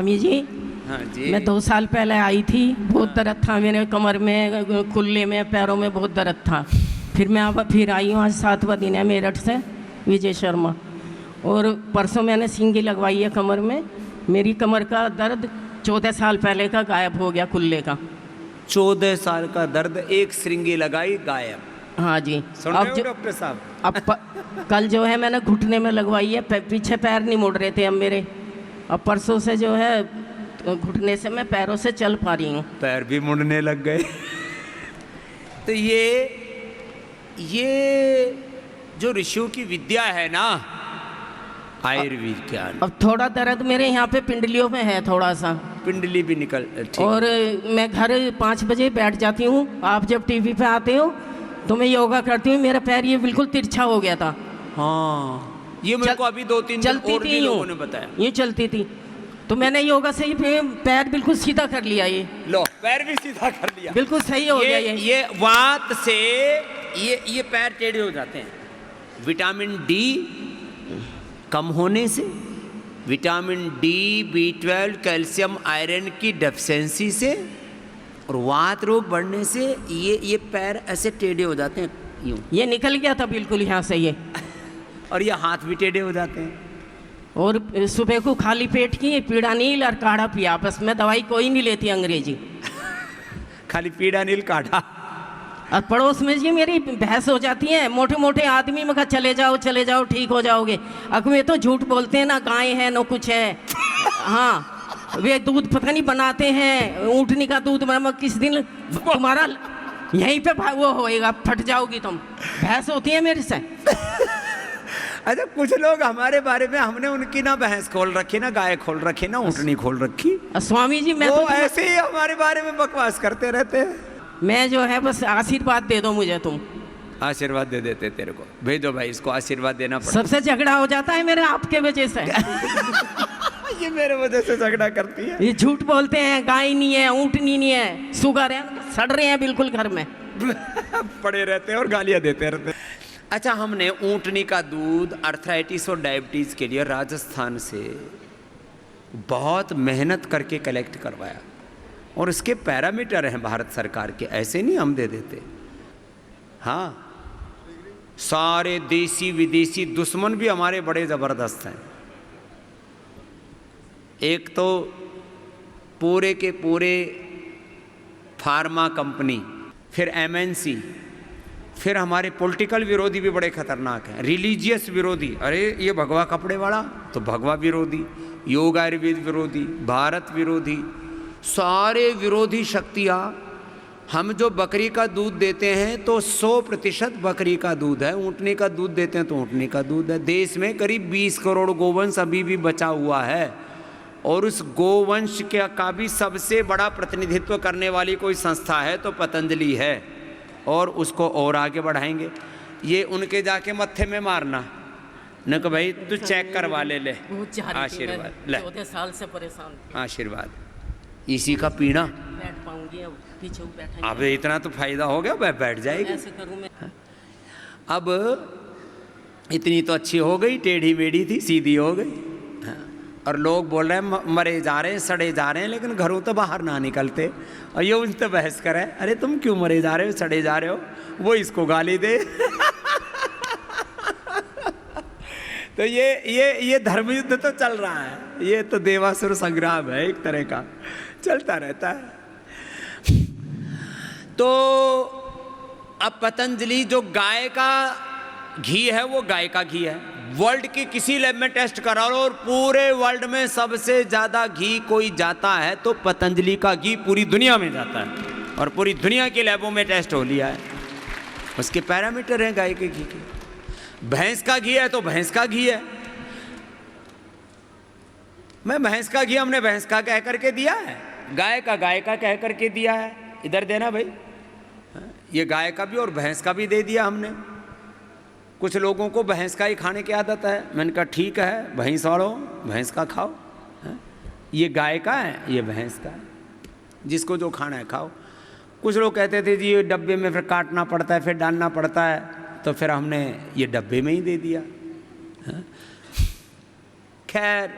स्वामी जी, हाँ जी। मैं 2 साल पहले आई थी, बहुत दर्द था मेरे कमर में, खुले में, पैरों में बहुत दर्द था। फिर मैं अब फिर आई हूँ, आज 7वां दिन है मेरठ से, विजय शर्मा। और परसों मैंने सिंगी लगवाई है कमर में। मेरी कमर का दर्द 14 साल पहले का गायब हो गया, खुले का। 14 साल का दर्द, एक श्रृंगी लगाई गायब। हाँ जी। सुन रहे हो डॉक्टर साहब? कल जो है मैंने घुटने में लगवाई है, पीछे पैर नहीं मुड़ रहे थे अब मेरे। अब परसों से जो है घुटने से मैं पैरों से चल पा रही हूँ। पैर भी मुड़ने लग गए। तो ये जो ऋषियों की विद्या है ना, आयुर्विज्ञान। अब थोड़ा दर्द मेरे यहाँ पे पिंडलियों में है, थोड़ा सा पिंडली भी निकल, ठीक। और मैं घर 5 बजे बैठ जाती हूँ। आप जब टीवी पे आते हो तो मैं योगा करती हूँ, मेरा पैर ये बिल्कुल तिरछा हो गया था। हाँ, ये मेरे को अभी 2-3 दिन और भी लोगों ने बताया। ये चलती थी तो मैंने योगा से ही पैर बिल्कुल सीधा कर लिया। ये लो, पैर भी सीधा कर लिया, बिल्कुल सही हो गया। ये वात से ये पैर टेढ़े हो जाते हैं। विटामिन डी कम होने से, vitamin D, B12, calcium, iron की डेफिशिएंसी से और वात रोग बढ़ने से ये पैर ऐसे टेढ़े हो जाते हैं, यूं। ये निकल गया था बिल्कुल यहाँ से ये। और ये हाथ भी टेढ़े हो जाते हैं। और सुबह को खाली पेट की पीड़ा नील और काढ़ा पिया, बस मैं दवाई कोई नहीं लेती अंग्रेजी। खाली पीड़ा नील काढ़ा। और पड़ोस में जी मेरी बहस हो जाती है, मोटे मोटे आदमी में कहा चले जाओ ठीक हो जाओगे। अब वे तो झूठ बोलते हैं ना, गाय है ना कुछ है। हाँ, वे दूध पता नहीं बनाते हैं, ऊँटनी का दूध। मैं किस दिन तुम्हारा यहीं पे वो होएगा, फट जाओगी तुम। बहस होती है मेरे से। अच्छा, कुछ लोग हमारे बारे में, हमने उनकी ना भैंस खोल रखी, ना गाय खोल रखी, ना ऊँटनी खोल रखी। स्वामी जी, मैं वो तो ऐसे ही हमारे बारे में बकवास करते रहते हैं। मैं जो है बस आशीर्वाद दे दो मुझे तुम। आशीर्वाद दे देते तेरे को, भेजो भाई, इसको आशीर्वाद देना पड़ता। सबसे झगड़ा हो जाता है मेरे आपके वजह से। ये मेरे वजह से झगड़ा करती है। ये झूठ बोलते हैं, गाय नहीं है, ऊँटनी नहीं है, सुगर है, सड़ रहे हैं बिल्कुल घर में। पड़े रहते हैं और गालियां देते रहते हैं। अच्छा, हमने ऊँटनी का दूध अर्थराइटिस और डायबिटीज के लिए राजस्थान से बहुत मेहनत करके कलेक्ट करवाया, और इसके पैरामीटर हैं भारत सरकार के, ऐसे नहीं हम दे देते। हाँ, सारे देसी विदेशी दुश्मन भी हमारे बड़े ज़बरदस्त हैं। एक तो पूरे के पूरे फार्मा कंपनी, फिर MNC, फिर हमारे पॉलिटिकल विरोधी भी बड़े खतरनाक हैं, रिलीजियस विरोधी। अरे ये भगवा कपड़े वाला तो भगवा विरोधी, योग आयुर्वेद विरोधी, भारत विरोधी, सारे विरोधी शक्तियाँ। हम जो बकरी का दूध देते हैं तो 100% बकरी का दूध है, ऊँटनी का दूध देते हैं तो ऊँटनी का दूध है। देश में करीब 20 करोड़ गोवंश अभी भी बचा हुआ है, और उस गोवंश का भी सबसे बड़ा प्रतिनिधित्व करने वाली कोई संस्था है तो पतंजलि है, और उसको और आगे बढ़ाएंगे। ये उनके जाके मत्थे में मारना न कि भाई तू चेक करवा ले आशीर्वाद ले। 14 साल से परेशान, आशीर्वाद इसी का पीना। बैठ पाऊंगी अब, पीछे बैठा। अब इतना तो फायदा हो गया, बैठ जाएगी। ऐसे करूं मैं। अब इतनी तो अच्छी हो गई, टेढ़ी मेढ़ी थी सीधी हो गई। और लोग बोल रहे हैं मरे जा रहे हैं, सड़े जा रहे हैं, लेकिन घरों तो बाहर ना निकलते। और ये उनसे बहस करे, अरे तुम क्यों मरे जा रहे हो, सड़े जा रहे हो, वो इसको गाली दे। तो ये धर्म युद्ध तो चल रहा है, ये तो देवासुर संग्राम है, एक तरह का चलता रहता है। तो अब पतंजलि जो गाय का घी है, वो गाय का घी है। वर्ल्ड की किसी लैब में टेस्ट करा लो, और पूरे वर्ल्ड में सबसे ज्यादा घी कोई जाता है तो पतंजलि का घी पूरी दुनिया में जाता है, और पूरी दुनिया की लैबों में टेस्ट हो लिया है। उसके पैरामीटर हैं गाय के घी के। भैंस का घी है तो भैंस का घी है। मैं भैंस का घी हमने भैंस का कह करके दिया है, गाय का कह करके दिया है। इधर देना भाई, ये गाय का भी और भैंस का भी दे दिया हमने। कुछ लोगों को भैंस का ही खाने की आदत है, मैंने कहा ठीक है, भैंस वालों भैंस का खाओ। ये गाय का है, ये भैंस का है, जिसको जो खाना है खाओ। कुछ लोग कहते थे जी ये डब्बे में फिर काटना पड़ता है, फिर डालना पड़ता है, तो फिर हमने ये डब्बे में ही दे दिया। खैर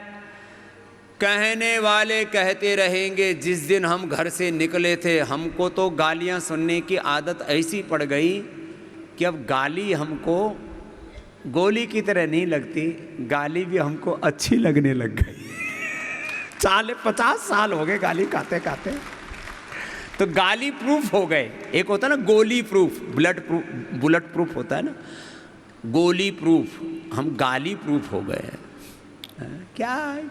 कहने वाले कहते रहेंगे, जिस दिन हम घर से निकले थे हमको तो गालियां सुनने की आदत ऐसी पड़ गई कि अब गाली हमको गोली की तरह नहीं लगती, गाली भी हमको अच्छी लगने लग गई। 50 साल हो गए गाली खाते खाते, तो गाली प्रूफ हो गए। एक होता है ना गोली प्रूफ, बुलेट प्रूफ होता है ना, गोली प्रूफ, हम गाली प्रूफ हो गए हैं। क्या है?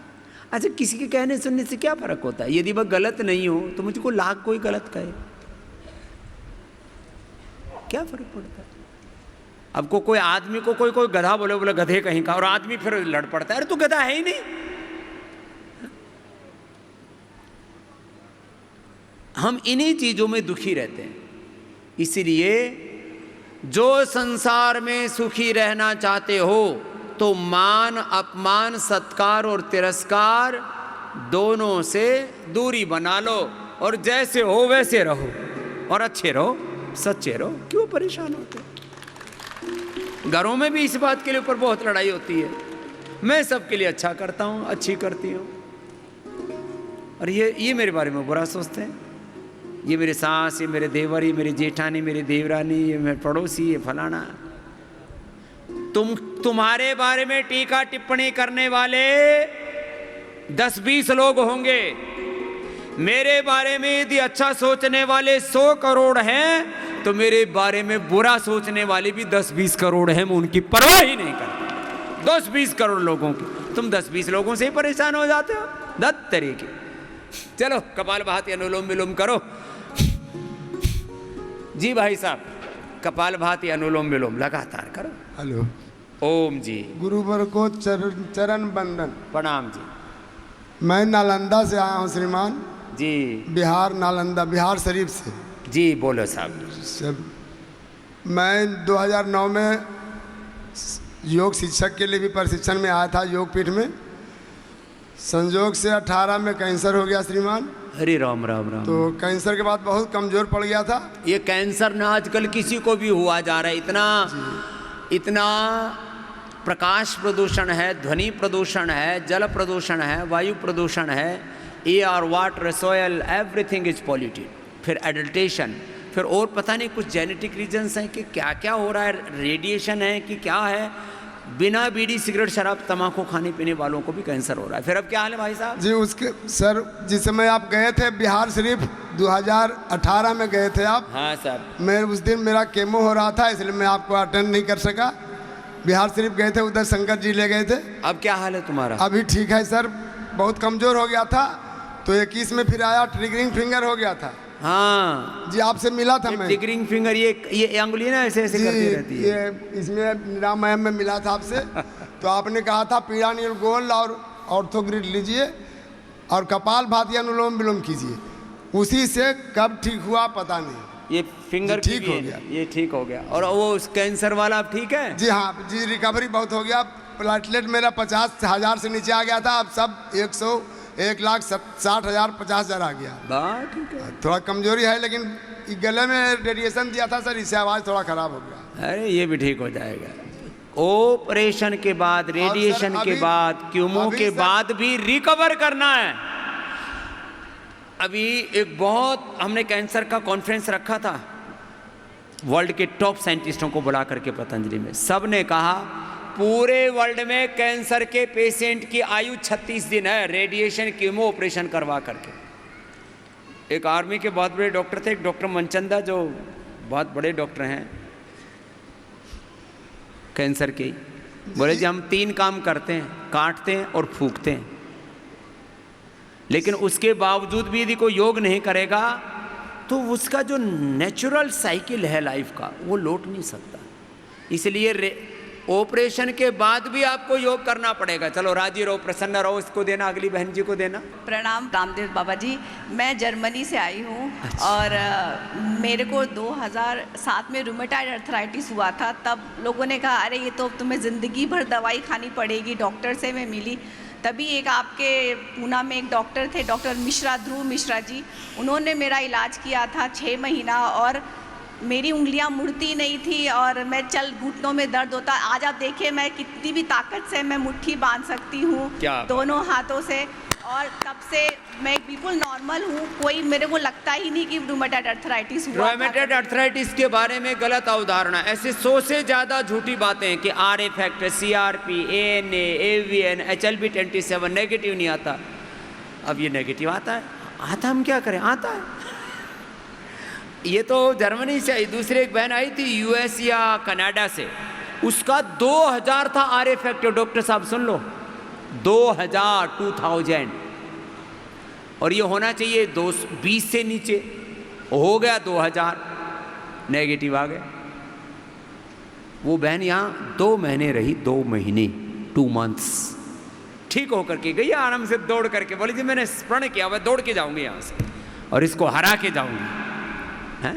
अच्छा, किसी के कहने सुनने से क्या फर्क होता है? यदि वह गलत नहीं हो तो मुझको लाख कोई गलत कहे, क्या फर्क पड़ता है? अब कोई आदमी को कोई गधा बोले गधे कहीं का, और आदमी फिर लड़ पड़ता है, अरे तू गधा है ही नहीं। हम इन्हीं चीजों में दुखी रहते हैं। इसलिए जो संसार में सुखी रहना चाहते हो तो मान अपमान, सत्कार और तिरस्कार दोनों से दूरी बना लो, और जैसे हो वैसे रहो, और अच्छे रहो, सच्चे रहो। क्यों परेशान होते? घरों में भी इस बात के लिए ऊपर बहुत लड़ाई होती है। मैं सबके लिए अच्छा करता हूँ, अच्छी करती हूँ, और ये मेरे बारे में बुरा सोचते हैं। ये मेरे सास, ये मेरे देवर, ये मेरी जेठानी, मेरी देवरानी, ये मेरे पड़ोसी, ये फलाना। तुम्हारे बारे में टीका टिप्पणी करने वाले 10-20 लोग होंगे, मेरे बारे में यदि अच्छा सोचने वाले 100 करोड़ हैं तो मेरे बारे में बुरा सोचने वाले भी 10-20 करोड़ हैं। मैं उनकी परवाह ही नहीं करता। 10-20 करोड़ लोगों की, तुम 10-20 लोगों से ही परेशान हो जाते हो। 10 तरीके। चलो कपालभाति अनुलोम विलोम करो। जी भाई साहब, कपालभाति अनुलोम विलोम लगातार करो। हेलो। ओम जी। गुरुवर को चरण बंदन। प्रणाम जी। मैं नालंदा से आया हूँ श्रीमान जी। बिहार, नालंदा, बिहार शरीफ से। जी बोलो साहब। सब मैं 2009 में योग शिक्षक के लिए भी प्रशिक्षण में आया था योग पीठ में। संयोग से 18 में कैंसर हो गया श्रीमान। हरे राम राम राम। तो कैंसर के बाद बहुत कमज़ोर पड़ गया था। ये कैंसर ना आजकल किसी को भी हुआ जा रहा है। इतना प्रकाश प्रदूषण है, ध्वनि प्रदूषण है, जल प्रदूषण है, वायु प्रदूषण है, air, water, soil, everything is polluted. फिर एडल्टेशन, फिर और पता नहीं कुछ जेनेटिक रीजन्स हैं कि क्या क्या हो रहा है, रेडिएशन है कि क्या है। बिना बीड़ी सिगरेट शराब तम्बाकू खाने पीने वालों को भी कैंसर हो रहा है। फिर अब क्या हाल है भाई साहब? जी उसके सर, जिस समय आप गए थे बिहार शरीफ 2018 में गए थे आप। हाँ सर। मैं उस दिन मेरा केमो हो रहा था, इसलिए मैं आपको अटेंड नहीं कर सका। बिहार शरीफ गए थे, उधर शंकर जी ले गए थे। अब क्या हाल है तुम्हारा? अभी ठीक है सर, बहुत कमज़ोर हो गया था तो 21 में फिर आया, ट्रिगरिंग फिंगर हो गया था। हाँ जी आपसे मिला था मैं। ट्रिगरिंग फिंगर, ये अंगुली ना ऐसे ऐसे करती रहती है। ये इसमें निरामयम में मिला था आपसे। तो आपने कहा था पीरानियल गोल्ड और ऑर्थोग्रिड लीजिए और कपालभाति अनुलोम विलोम कीजिए। उसी से कब ठीक हुआ पता नहीं। ये फिंगर ठीक हो गया। ये ठीक हो गया। और वो कैंसर वाला अब ठीक है? जी हाँ जी, रिकवरी बहुत हो गया। प्लेटलेट मेरा 50,000 से नीचे आ गया था, अब सब 1,60,000 50,000 आ गया। ठीक है। थोड़ा कमजोरी है, लेकिन गले में रेडिएशन दिया था सर, इससे आवाज़ थोड़ा खराब हो गया। अरे ये भी ठीक हो जाएगा। ऑपरेशन के बाद, रेडिएशन के बाद, क्यूमो के बाद भी रिकवर करना है। अभी एक बहुत हमने कैंसर का कॉन्फ्रेंस रखा था, वर्ल्ड के टॉप साइंटिस्टों को बुला करके पतंजलि में। सब ने कहा पूरे वर्ल्ड में कैंसर के पेशेंट की आयु 36 दिन है, रेडिएशन कीमो ऑपरेशन करवा करके। एक आर्मी के बहुत बड़े डॉक्टर थे, एक डॉक्टर मनचंदा, जो बहुत बड़े डॉक्टर हैं कैंसर के, बोले जी हम 3 काम करते हैं, काटते हैं और फूंकते हैं, लेकिन उसके बावजूद भी यदि कोई योग नहीं करेगा तो उसका जो नेचुरल साइकिल है लाइफ का वो लौट नहीं सकता। इसलिए ऑपरेशन के बाद भी आपको योग करना पड़ेगा। चलो राजी रहो, प्रसन्न रहो, इसको देना, अगली बहन जी को देना। प्रणाम रामदेव बाबा जी, मैं जर्मनी से आई हूँ। अच्छा। और मेरे को 2007 में रूमेटाइड अर्थराइटिस हुआ था। तब लोगों ने कहा अरे ये तो तुम्हें ज़िंदगी भर दवाई खानी पड़ेगी। डॉक्टर से मैं मिली, तभी एक आपके पूना में एक डॉक्टर थे, डॉक्टर मिश्रा, ध्रुव मिश्रा जी, उन्होंने मेरा इलाज किया था 6 महीना। और मेरी उंगलियां मुड़ती नहीं थी और मैं घुटनों में दर्द होता। आज आप देखिए मैं कितनी भी ताकत से मैं मुट्ठी बांध सकती हूँ दोनों हाथों से। और तब से मैं बिल्कुल नॉर्मल हूँ, कोई मेरे को लगता ही नहीं कि रूमेटॉइड अर्थराइटिस हुआ था। रोमेटेड अर्थराइटिस के बारे में गलत अवधारणा, ऐसे 100 से ज़्यादा झूठी बातें हैं कि RA factor, CRP, ANA, AVN, HLB27 negative नहीं आता। अब ये नेगेटिव आता है, हम क्या करें, आता है। ये तो जर्मनी से आई, दूसरी एक बहन आई थी US या कनाडा से, उसका 2000 था RA फैक्टर। डॉक्टर साहब सुन लो, 2000 और ये होना चाहिए 220 से नीचे, हो गया 2000, नेगेटिव आ गया। वो बहन यहाँ 2 महीने रही, 2 महीने 2 मंथ्स, ठीक होकर के गई आराम से, दौड़ करके बोली जी मैंने प्रण किया, मैं दौड़ के जाऊंगी यहाँ से और इसको हरा के जाऊंगी।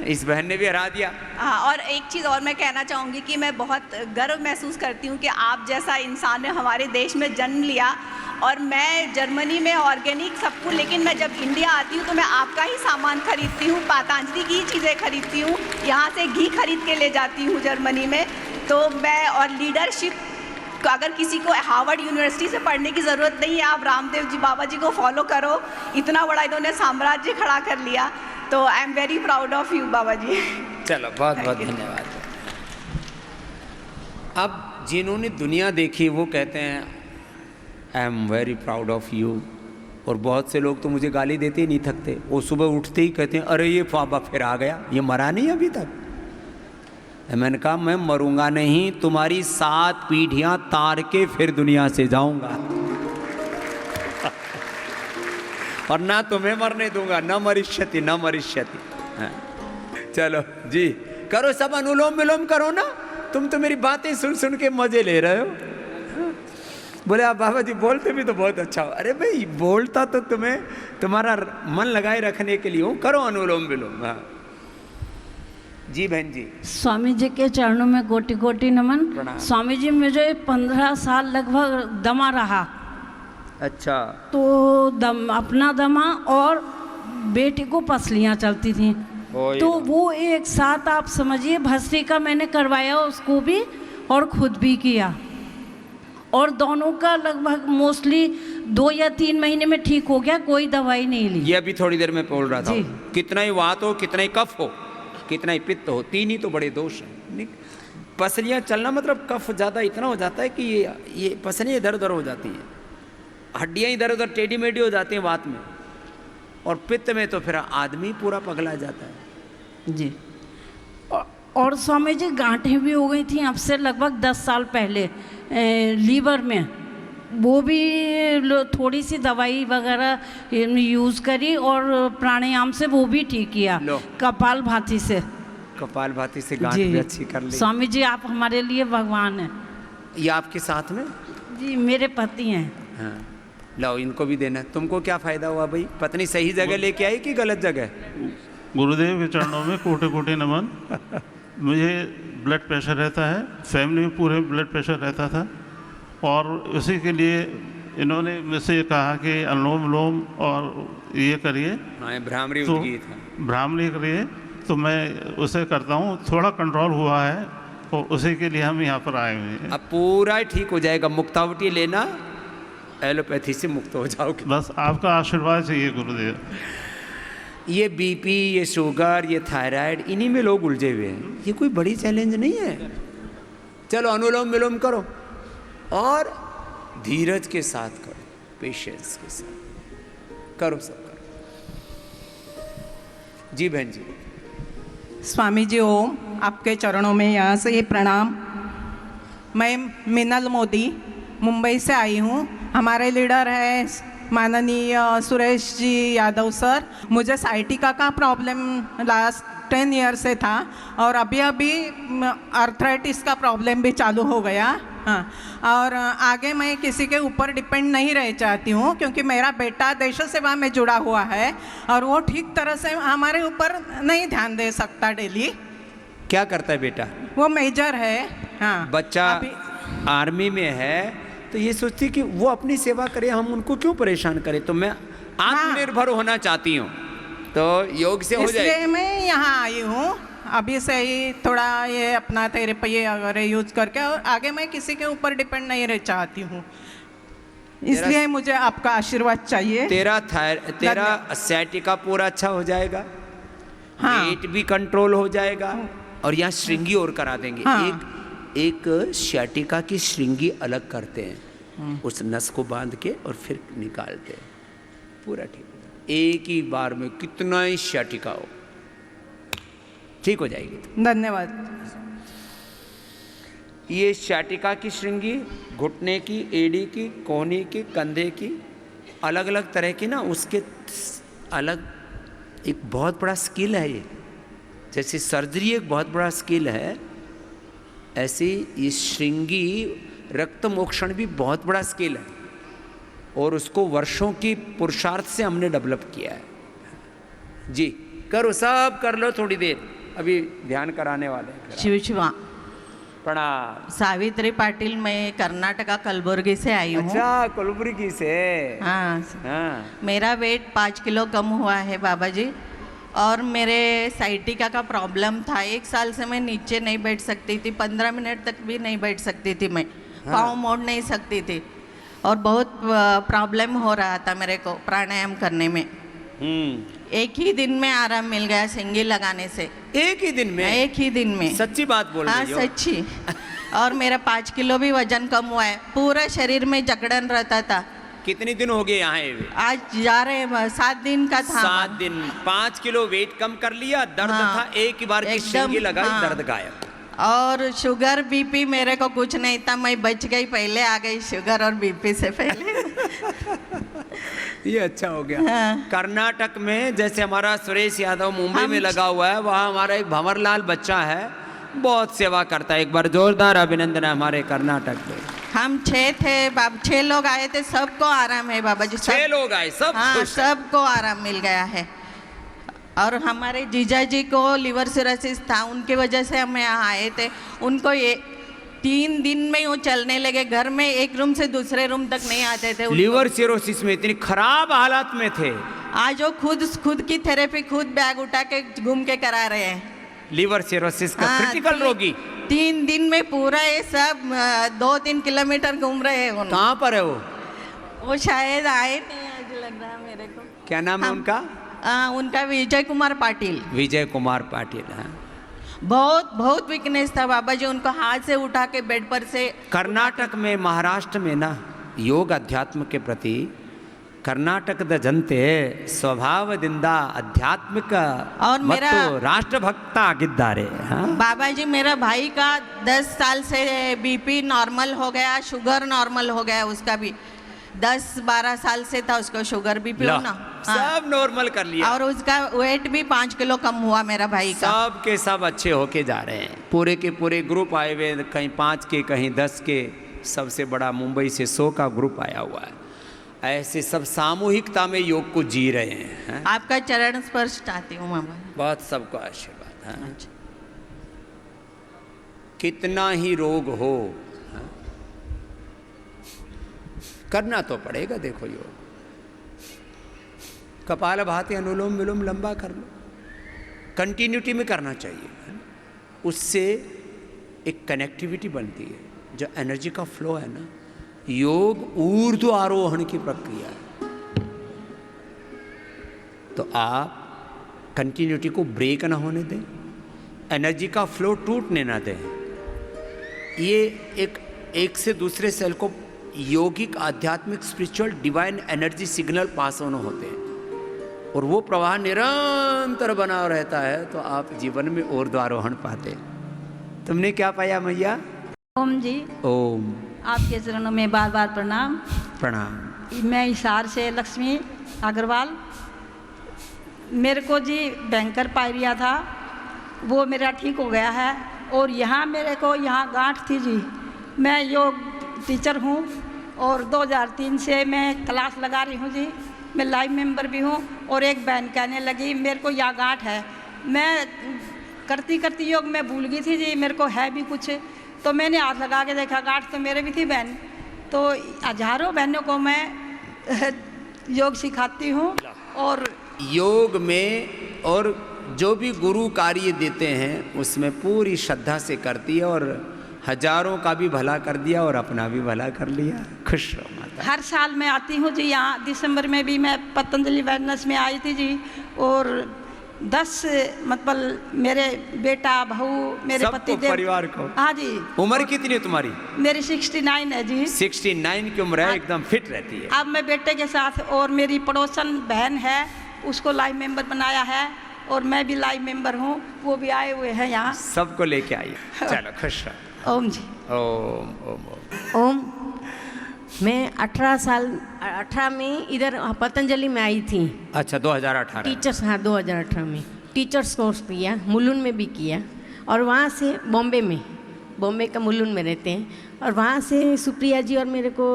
इस बहन ने भी हरा दिया। हाँ, और एक चीज़ और मैं कहना चाहूँगी कि मैं बहुत गर्व महसूस करती हूँ कि आप जैसा इंसान ने हमारे देश में जन्म लिया। और मैं जर्मनी में ऑर्गेनिक सब कुछ, लेकिन मैं जब इंडिया आती हूँ तो मैं आपका ही सामान खरीदती हूँ, पतंजलि की चीज़ें खरीदती हूँ, यहाँ से घी खरीद के ले जाती हूँ जर्मनी में। तो मैं, और लीडरशिप, अगर किसी को हार्वर्ड यूनिवर्सिटी से पढ़ने की ज़रूरत नहीं है, आप रामदेव जी बाबा जी को फॉलो करो, इतना बड़ा इन्होंने साम्राज्य खड़ा कर लिया। तो I am very proud of you Baba ji. चलो बहुत बहुत धन्यवाद। अब जिन्होंने दुनिया देखी वो कहते हैं आई am very proud of you, और बहुत से लोग तो मुझे गाली देते ही नहीं थकते, वो सुबह उठते ही कहते हैं अरे ये फाबा फिर आ गया, ये मरा नहीं अभी तक। मैंने कहा मैं मरूंगा नहीं, तुम्हारी 7 पीढ़ियां तार के फिर दुनिया से जाऊंगा और ना तुम्हें मरने दूंगा, न मरिष्यति न मरिष्यति। हाँ। चलो जी, करो सब अनुलोम विलोम करो ना, तुम तो मेरी बातें सुन सुन के मजे ले रहे हो। हाँ। बोले आप बाबा जी बोलते भी तो बहुत अच्छा हो। अरे भाई बोलता तो तुम्हें तुम्हारा मन लगाए रखने के लिए हूँ, करो अनुलोम विलोम। हाँ जी बहन जी। स्वामी जी के चरणों में कोटि कोटि नमन। प्रणाम। स्वामी जी मुझे 15 साल लगभग दमा रहा। अच्छा। तो अपना दमा और बेटी को पसलियाँ चलती थी, तो वो एक साथ आप समझिए भस्त्रिका मैंने करवाया उसको भी और खुद भी किया, और दोनों का लगभग मोस्टली 2 या 3 महीने में ठीक हो गया, कोई दवाई नहीं ली। ये अभी थोड़ी देर में बोल रहा था, जी। कितना ही वात हो, कितना ही कफ हो, कितना ही पित्त हो, 3 ही तो बड़े दोष हैं। पसलियाँ चलना मतलब कफ ज़्यादा इतना हो जाता है कि ये पसलियाँ इधर उधर हो जाती हैं, हड्डियाँ इधर उधर टेढ़ी मेढ़ी हो जाती हैं वात में, और पित्त में तो फिर आदमी पूरा पगला जाता है। जी। और स्वामी जी गांठें भी हो गई थी अब से लगभग 10 साल पहले लीवर में, वो भी थोड़ी सी दवाई वगैरह यूज़ करी और प्राणायाम से वो भी ठीक किया, कपाल भाती से। कपाल भाती से गांठ भी अच्छी कर ली। स्वामी जी आप हमारे लिए भगवान हैं। ये आपके साथ में? जी मेरे पति हैं। हाँ, लाओ इनको भी देना। तुमको क्या फ़ायदा हुआ भाई? पत्नी सही जगह लेके आई कि गलत जगह? गुरुदेव के चरणों में कोटि कोटि नमन। मुझे ब्लड प्रेशर रहता है, फैमिली में पूरे ब्लड प्रेशर रहता था, और उसी के लिए इन्होंने मुझसे कहा कि अनुलोम विलोम और ये करिए। हाँ, भ्रामरी तो उठगी था। भ्रामरी करिए, तो मैं उसे करता हूँ, थोड़ा कंट्रोल हुआ है, और उसी के लिए हम यहाँ पर आए हुए हैं। अब पूरा ठीक हो जाएगा, मुक्तावटी लेना, एलोपैथी से मुक्त हो जाओगे। बस आपका आशीर्वाद चाहिए गुरुदेव। ये बीपी, ये शुगर, ये थायराइड, इन्हीं में लोग उलझे हुए हैं। ये कोई बड़ी चैलेंज नहीं है। चलो अनुलोम विलोम करो और धीरज के साथ करो, पेशेंस के साथ करो, सब करो। जी बहन जी। स्वामी जी ओम, आपके चरणों में यहाँ से प्रणाम। मैं मिनल मोदी मुंबई से आई हूँ। हमारे लीडर है माननीय सुरेश जी यादव सर। मुझे साइटिका का प्रॉब्लम लास्ट 10 ईयर से था, और अभी आर्थराइटिस का प्रॉब्लम भी चालू हो गया। हाँ, और आगे मैं किसी के ऊपर डिपेंड नहीं रह चाहती हूँ, क्योंकि मेरा बेटा देश सेवा में जुड़ा हुआ है और वो ठीक तरह से हमारे ऊपर नहीं ध्यान दे सकता डेली। क्या करता है बेटा? वो मेजर है। हाँ, बच्चा आर्मी में है, तो ये सोचती कि वो अपनी सेवा करे, हम उनको क्यों परेशान करें। तो मैं आत्मनिर्भर होना चाहती हूँ, तो योग से हो जाए। इसलिए मैं यहाँ आई हूँ अभी से ही, थोड़ा ये अपना थेरेपी वगैरह यूज करके, और आगे मैं किसी के ऊपर डिपेंड नहीं रह चाहती हूँ। इसलिए मुझे आपका आशीर्वाद चाहिए। तेरा सciatica पूरा अच्छा हो जाएगा, हाँ। वेट भी कंट्रोल हो जाएगा और यहाँ श्रृंगी और करा देंगे। हाँ। एक sciatica की श्रृंगी अलग करते हैं, उस नस को बांध के और फिर निकालते हैं, पूरा ठीक हो जाएगा। एक ही बार में कितना ही sciatica हो, ठीक हो जाएगी। धन्यवाद। ये sciatica की श्रृंगी, घुटने की, एड़ी की, कोहनी की, कंधे की, अलग अलग तरह की ना, उसके अलग एक बहुत बड़ा स्किल है ये। जैसे सर्जरी एक बहुत बड़ा स्किल है, ऐसे ये श्रृंगी रक्त मोक्षण भी बहुत बड़ा स्किल है और उसको वर्षों की पुरुषार्थ से हमने डेवलप किया है। जी करो, सब कर लो, थोड़ी देर अभी ध्यान कराने वाले हैं। शिव शिवा। प्रणाम। सावित्री पाटिल, मैं कर्नाटका कलबुर्गी से आई हूँ। अच्छा, कलबुर्गी से। हाँ, हाँ। मेरा वेट 5 किलो कम हुआ है बाबा जी, और मेरे साइटिका का प्रॉब्लम था। 1 साल से मैं नीचे नहीं बैठ सकती थी, 15 मिनट तक भी नहीं बैठ सकती थी मैं, पाँव मोड़ नहीं सकती थी, और बहुत प्रॉब्लम हो रहा था मेरे को प्राणायाम करने में। एक ही दिन में आराम मिल गया सिंगी लगाने से। एक ही दिन में? एक ही दिन में। सच्ची बात बोल रही हो? हाँ सच्ची। और मेरा 5 किलो भी वजन कम हुआ है, पूरा शरीर में जकड़न रहता था। कितने दिन हो गए यहाँ? आज जा रहे हैं, 7 दिन का था। 7 दिन। 5 किलो वेट कम कर लिया, दर्द हाँ, था, एक ही बार की श्रृंगी लगाई, हाँ। दर्द गायब। और शुगर बीपी मेरे को कुछ नहीं था, मैं बच गई, पहले आ गई शुगर और बीपी से पहले। ये अच्छा हो गया। हाँ। कर्नाटक में जैसे हमारा सुरेश यादव मुंबई में लगा हुआ है, वहाँ हमारा एक भंवरलाल बच्चा है, बहुत सेवा करता है। एक बार जोरदार अभिनंदन है हमारे कर्नाटक में। हम 6 थे, 6 लोग आए थे, सबको आराम है बाबा जी। 6 लोग आए, सब हाँ, खुश हैं। सबको आराम मिल गया है। और हमारे जीजा जी को लिवर सिरोसिस था, उनकी वजह से हम यहाँ आए थे। उनको ये 3 दिन में वो चलने लगे, घर में एक रूम से दूसरे रूम तक नहीं आते थे। लिवर सिरोसिस में इतनी खराब हालत में थे, आज वो खुद की थेरेपी खुद बैग उठा के घूम के करा रहे हैं। लिवर सिरोसिस का हाँ, क्रिटिकल रोगी। 3 दिन में पूरा ये सब 2-3 किलोमीटर घूम रहे हैं। कहाँ पर है वो शायद आए नहीं, आज लग रहा है मेरे को। क्या नाम है उनका? उनका विजय कुमार पाटिल। विजय कुमार पाटिल। हाँ। बहुत वीकनेस था बाबा जी, उनको हाथ से उठा के बेड पर से। कर्नाटक में, महाराष्ट्र में ना, योग अध्यात्म के प्रति कर्नाटकದ ಜನತೆ ಸ್ವಭಾವದಿಂದ ಆಧ್ಯಾತ್ಮಿಕ और मेरा ಮತ್ತು ರಾಷ್ಟ್ರಭಕ್ತ ಆಗಿದ್ದಾರೆ। बाबा जी, मेरा भाई का 10 साल से बीपी नॉर्मल हो गया, शुगर नॉर्मल हो गया, उसका भी 10-12 साल से था उसको शुगर बीपी ना। सब नॉर्मल कर लिया, और उसका वेट भी 5 किलो कम हुआ मेरा भाई का। सब के सब अच्छे होके जा रहे हैं। पूरे के पूरे ग्रुप आए हुए, कहीं 5 के, कहीं 10 के, सबसे बड़ा मुंबई से 100 का ग्रुप आया हुआ है। ऐसे सब सामूहिकता में योग को जी रहे हैं। आपका चरण स्पर्श चाहती हूँ मामा। बहुत सबको आशीर्वाद है। कितना ही रोग हो, करना तो पड़ेगा। देखो योग, कपालभाति, अनुलोम विलोम लंबा कर लो, कंटिन्यूटी में करना चाहिए। उससे एक कनेक्टिविटी बनती है, जो एनर्जी का फ्लो है ना। योग ऊर्ध्व आरोहण की प्रक्रिया है, तो आप कंटिन्यूटी को ब्रेक ना होने दें, एनर्जी का फ्लो टूटने ना दें। ये एक से दूसरे सेल को योगिक, आध्यात्मिक, spiritual, divine energy signal pass on होते हैं, और वो प्रवाह निरंतर बना रहता है, तो आप जीवन में ऊर्ध्वारोहण पाते हैं। तुमने क्या पाया मैया? ओम जी। ओम। आपके चरणों में बार बार प्रणाम। प्रणाम। मैं हिसार से लक्ष्मी अग्रवाल। मेरे को जी बैंकर पायरिया था, वो मेरा ठीक हो गया है। और यहाँ मेरे को यहाँ गांठ थी जी। मैं योग टीचर हूँ और 2003 से मैं क्लास लगा रही हूँ जी। मैं लाइव मेंबर भी हूँ। और एक बहन कहने लगी मेरे को यहाँ गांठ है। मैं करती करती योग मैं भूल गई थी जी, मेरे को है भी कुछ। तो मैंने हाथ लगा के देखा, गांठ तो मेरे भी थी बहन। तो हजारों बहनों को मैं योग सिखाती हूँ। और योग में और जो भी गुरु कार्य देते हैं उसमें पूरी श्रद्धा से करती है, और हजारों का भी भला कर दिया और अपना भी भला कर लिया। खुश रहो माता। लगता है। हर साल मैं आती हूँ जी, यहाँ दिसंबर में भी मैं पतंजलि वेलनेस में आई थी जी। और 10 मतलब मेरे बेटा बहू मेरे सबको, पति देव, परिवार को। हाँ जी। उम्र कितनी है तुम्हारी? मेरी 69 है जी। 69 की उम्र है, एकदम फिट रहती है। अब मैं बेटे के साथ, और मेरी पड़ोसन बहन है उसको लाइव मेंबर बनाया है, और मैं भी लाइव मेंबर हूँ, वो भी आए हुए हैं यहाँ। सबको लेके आइए, चलो खुश रहो। ओम जी। ओम ओम ओम। ओम। मैं 18 में इधर पतंजलि में आई थी। अच्छा, 2018 टीचर्स, हाँ 2018 में टीचर्स कोर्स किया, मुलुन में भी किया, और वहाँ से बॉम्बे का मुलुन में रहते हैं, और वहाँ से सुप्रिया जी और मेरे को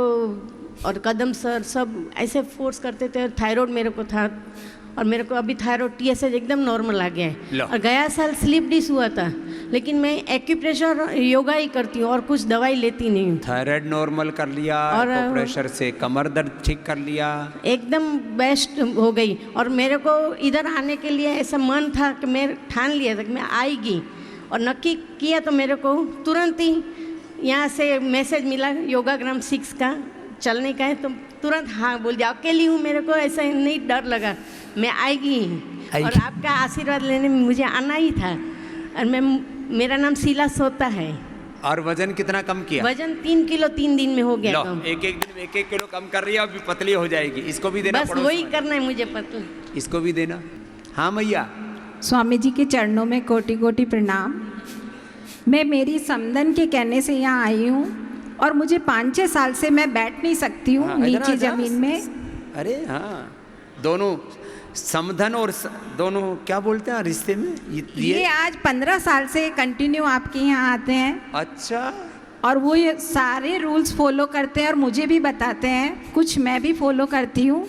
और कदम सर सब ऐसे फोर्स करते थे। थायराइड मेरे को था, और मेरे को अभी थायराइड TSH एकदम नॉर्मल आ गया है। और गया साल स्लीप डिस हुआ था, लेकिन मैं एक्यूप्रेशर योगा ही करती हूँ और कुछ दवाई लेती नहीं हूँ। थायराइड नॉर्मल कर लिया, और प्रेशर से कमर दर्द ठीक कर लिया, एकदम बेस्ट हो गई। और मेरे को इधर आने के लिए ऐसा मन था कि मैं ठान लिया था कि मैं आएगी, और नक्की किया तो मेरे को तुरंत ही यहाँ से मैसेज मिला योगाग्राम 6 का चलने का है, तो तुरंत हाँ बोल दिया। अकेली हूँ, मेरे को ऐसा नहीं डर लगा, मैं आएगी। और आपका आशीर्वाद लेने में मुझे आना ही था। और मेरा नाम शीला सोता है। और वजन कितना कम किया? वजन 3 किलो 3 दिन में हो गया कम। एक दिन में 1 किलो कम कर रही है, अभी पतली हो जाएगी। इसको भी देना, बस वही करना है मुझे पतली। इसको भी देना। हाँ मैया। स्वामी जी के चरणों में कोटि कोटि प्रणाम। मैं मेरी समधन के कहने से यहाँ आई हूँ, और मुझे 5-6 साल से मैं बैठ नहीं सकती हूँ नीचे ज़मीन में। अरे हाँ, दोनों समधन और दोनों क्या बोलते हैं रिश्ते में? ये आज 15 साल से कंटिन्यू आपके यहाँ आते हैं। अच्छा। और वो ये सारे रूल्स फॉलो करते हैं और मुझे भी बताते हैं, कुछ मैं भी फॉलो करती हूँ।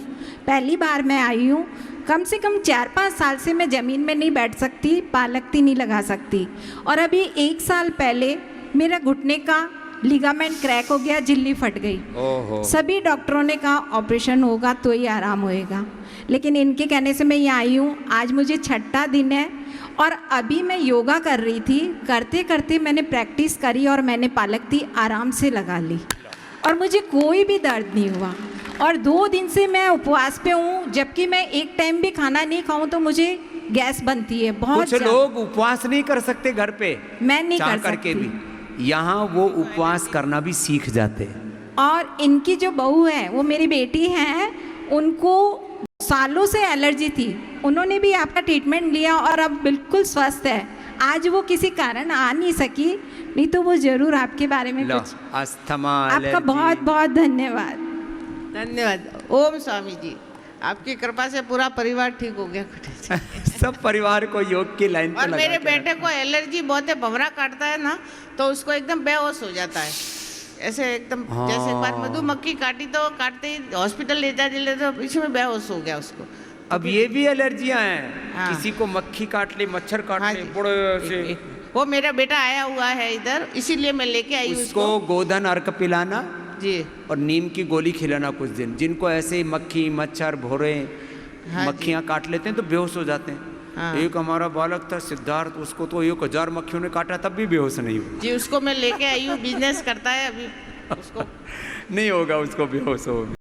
पहली बार मैं आई हूँ, कम से कम 4-5 साल से मैं ज़मीन में नहीं बैठ सकती, पालकती नहीं लगा सकती। और अभी 1 साल पहले मेरा घुटने का लिगामेंट क्रैक हो गया, झिल्ली फट गई। ओहो। सभी डॉक्टरों ने कहा ऑपरेशन होगा तो ही आराम होएगा, लेकिन इनके कहने से मैं यहाँ आई हूँ। आज मुझे 6ठा दिन है, और अभी मैं योगा कर रही थी, करते करते मैंने प्रैक्टिस करी और मैंने पालकती आराम से लगा ली, और मुझे कोई भी दर्द नहीं हुआ। और 2 दिन से मैं उपवास पे हूँ, जबकि मैं एक टाइम भी खाना नहीं खाऊं तो मुझे गैस बनती है बहुत। कुछ लोग उपवास नहीं कर सकते घर पे, मैं नहीं कर करके सकती। भी यहाँ वो उपवास करना भी सीख जाते हैं। और इनकी जो बहू है, वो मेरी बेटी है, उनको सालों से एलर्जी थी, उन्होंने भी आपका ट्रीटमेंट लिया और अब बिल्कुल स्वस्थ है। आज वो किसी कारण आ नहीं सकी, नहीं तो वो जरूर आपके बारे में कुछ। अस्थमा, आपका बहुत बहुत धन्यवाद। धन्यवाद। ओम स्वामी जी, आपकी कृपा से पूरा परिवार ठीक हो गया। सब परिवार को योग की लाइन पे और लगा मेरे के बेटे को एलर्जी बहुत है, भंवरा काटता है ना, तो उसको एकदम बेहोश हो जाता है ऐसे एकदम। जैसे एक बार मधुमक्खी काटी तो काटते ही हॉस्पिटल ले जा तो पीछे में बेहोश हो गया उसको। अब ये भी एलर्जियां हैं। हाँ। किसी को मक्खी काट ले, मच्छर काट हाँ ले, जी। बड़े से। वो मेरा बेटा आया हुआ है इधर, इसीलिए मैं लेके आई उसको गोधन अर्क पिलाना जी, और नीम की गोली खिलाना कुछ दिन। जिनको ऐसे ही मक्खी, मच्छर, भौरे, हाँ मक्खियाँ काट लेते हैं तो बेहोश हो जाते हैं। हाँ। एक हमारा बालक था सिद्धार्थ, उसको तो 1000 मक्खियों ने काटा तब भी बेहोश नहीं हुआ। जी उसको मैं लेके आई हूँ, बिजनेस करता है अभी उसको। नहीं होगा उसको बेहोश हो।